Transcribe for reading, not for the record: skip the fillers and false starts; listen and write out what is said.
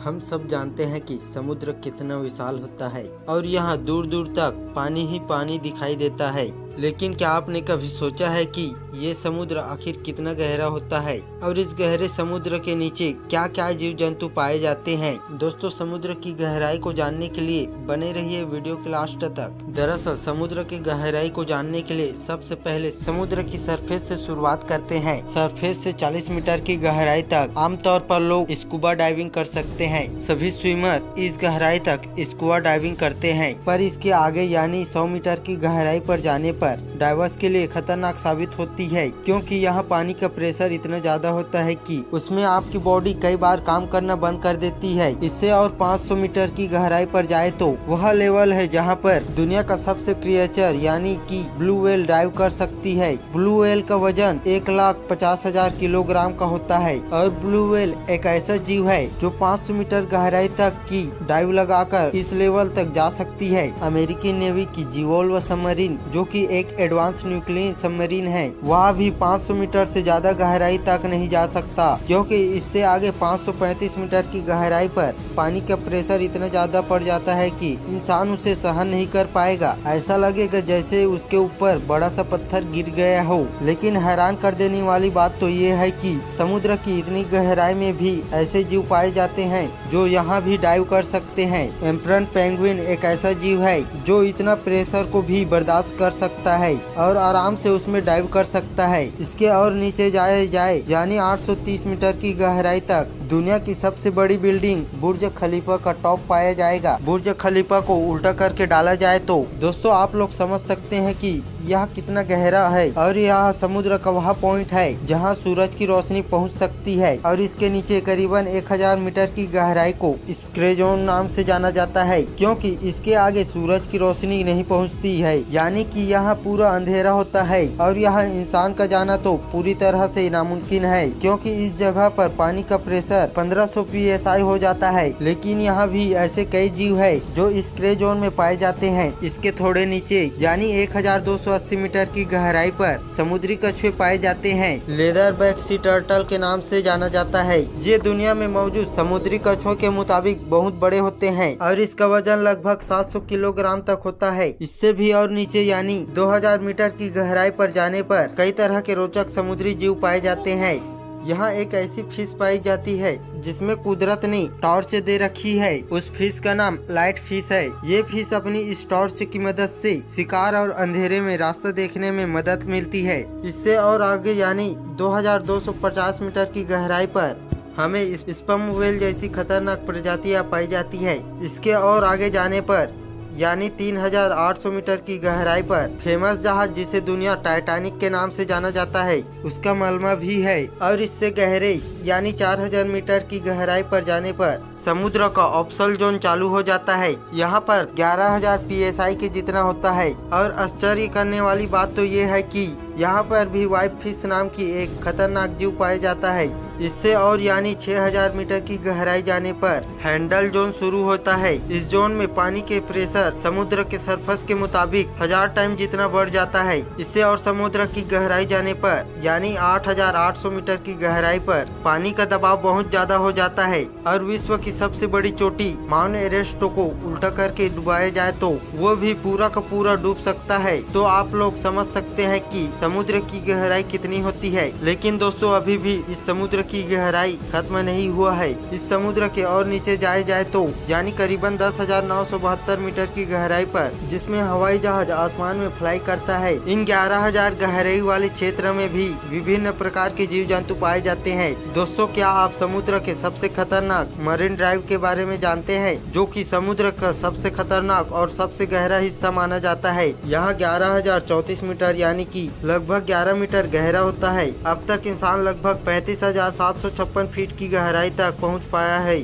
हम सब जानते हैं कि समुद्र कितना विशाल होता है और यहाँ दूर दूर तक पानी ही पानी दिखाई देता है। लेकिन क्या आपने कभी सोचा है कि ये समुद्र आखिर कितना गहरा होता है और इस गहरे समुद्र के नीचे क्या क्या जीव जंतु पाए जाते हैं। दोस्तों, समुद्र की गहराई को जानने के लिए बने रहिए वीडियो के लास्ट तक। दरअसल समुद्र की गहराई को जानने के लिए सबसे पहले समुद्र की सरफेस से शुरुआत करते हैं। सरफेस से 40 मीटर की गहराई तक आमतौर पर लोग स्कूबा डाइविंग कर सकते हैं। सभी स्विमर इस गहराई तक स्कूबा डाइविंग करते हैं, पर इसके आगे यानी 100 मीटर की गहराई पर जाने पर डाइवर्स के लिए खतरनाक साबित होती है, क्योंकि यहाँ पानी का प्रेशर इतना ज्यादा होता है कि उसमें आपकी बॉडी कई बार काम करना बंद कर देती है। इससे और 500 मीटर की गहराई पर जाए तो वह लेवल है जहाँ पर दुनिया का सबसे क्रिएचर यानी कि ब्लू व्हेल डाइव कर सकती है। ब्लू व्हेल का वजन 1,50,000 किलोग्राम का होता है और ब्लू व्हेल एक ऐसा जीव है जो 500 मीटर गहराई तक की डाइव लगाकर इस लेवल तक जा सकती है। अमेरिकी नेवी की जिवोल्व सबमरीन, जो कि एक एडवांस न्यूक्लियर सबमरीन है, वह भी 500 मीटर से ज्यादा गहराई तक नहीं जा सकता, क्योंकि इससे आगे 535 मीटर की गहराई पर पानी का प्रेशर इतना ज्यादा पड़ जाता है कि इंसान उसे सहन नहीं कर पाएगा। ऐसा लगेगा जैसे उसके ऊपर बड़ा सा पत्थर गिर गया हो। लेकिन हैरान कर देने वाली बात तो ये है कि समुद्र की इतनी गहराई में भी ऐसे जीव पाए जाते हैं जो यहाँ भी डाइव कर सकते हैं। एम्परर पेंगुइन एक ऐसा जीव है जो इतना प्रेशर को भी बर्दाश्त कर सकता है और आराम से उसमें डाइव कर सकता है। इसके और नीचे जाए यानी 830 मीटर की गहराई तक दुनिया की सबसे बड़ी बिल्डिंग बुर्ज खलीफा का टॉप पाया जाएगा। बुर्ज खलीफा को उल्टा करके डाला जाए तो दोस्तों आप लोग समझ सकते हैं कि यह कितना गहरा है। और यह समुद्र का वह पॉइंट है जहां सूरज की रोशनी पहुंच सकती है और इसके नीचे करीबन 1000 मीटर की गहराई को स्क्रे जोन नाम से जाना जाता है, क्योंकि इसके आगे सूरज की रोशनी नहीं पहुंचती है, यानी कि यहाँ पूरा अंधेरा होता है और यहाँ इंसान का जाना तो पूरी तरह से नामुमकिन है, क्योंकि इस जगह पर पानी का प्रेशर 1500 PSI हो जाता है। लेकिन यहाँ भी ऐसे कई जीव है जो स्क्रे जोन में पाए जाते हैं। इसके थोड़े नीचे यानी 1280 मीटर की गहराई पर समुद्री कछुए पाए जाते हैं। लेदर बैक सी टर्टल के नाम से जाना जाता है। ये दुनिया में मौजूद समुद्री कछुओं के मुताबिक बहुत बड़े होते हैं और इसका वजन लगभग 700 किलोग्राम तक होता है। इससे भी और नीचे यानी 2000 मीटर की गहराई पर जाने पर कई तरह के रोचक समुद्री जीव पाए जाते हैं। यहाँ एक ऐसी फिश पाई जाती है जिसमें कुदरत ने टॉर्च दे रखी है। उस फिश का नाम लाइट फिश है। ये फिश अपनी इस टॉर्च की मदद से शिकार और अंधेरे में रास्ता देखने में मदद मिलती है। इससे और आगे यानी 2250 मीटर की गहराई पर हमें स्पर्म व्हेल जैसी खतरनाक प्रजातियां पाई जाती है। इसके और आगे जाने पर यानी 3800 मीटर की गहराई पर फेमस जहाज जिसे दुनिया टाइटैनिक के नाम से जाना जाता है, उसका मलबा भी है। और इससे गहरे यानी 4000 मीटर की गहराई पर जाने पर समुद्र का ऑप्सल जोन चालू हो जाता है। यहाँ पर 11000 PSI के जितना होता है। और आश्चर्य करने वाली बात तो ये है कि यहाँ पर भी वाइट फिश नाम की एक खतरनाक जीव पाया जाता है। इससे और यानी 6000 मीटर की गहराई जाने पर हैंडल जोन शुरू होता है। इस जोन में पानी के प्रेशर समुद्र के सरफेस के मुताबिक 1000 टाइम जितना बढ़ जाता है। इससे और समुद्र की गहराई जाने पर यानी 8800 मीटर की गहराई पर पानी का दबाव बहुत ज्यादा हो जाता है और विश्व की सबसे बड़ी चोटी माउंट एवरेस्ट को उल्टा करके डुबाया जाए तो वो भी पूरा का पूरा डूब सकता है। तो आप लोग समझ सकते हैं कि समुद्र की गहराई कितनी होती है। लेकिन दोस्तों अभी भी इस समुद्र की गहराई खत्म नहीं हुआ है। इस समुद्र के और नीचे जाए तो यानी करीबन 10,972 मीटर की गहराई पर, जिसमें हवाई जहाज आसमान में फ्लाई करता है। इन 11,000 गहराई वाले क्षेत्र में भी विभिन्न प्रकार के जीव जंतु पाए जाते हैं। दोस्तों, क्या आप समुद्र के सबसे खतरनाक मरीन ड्राइव के बारे में जानते हैं, जो कि समुद्र का सबसे खतरनाक और सबसे गहरा हिस्सा माना जाता है। यहाँ 11,034 मीटर यानी कि लगभग 11 मीटर गहरा होता है। अब तक इंसान लगभग 35,756 फीट की गहराई तक पहुँच पाया है।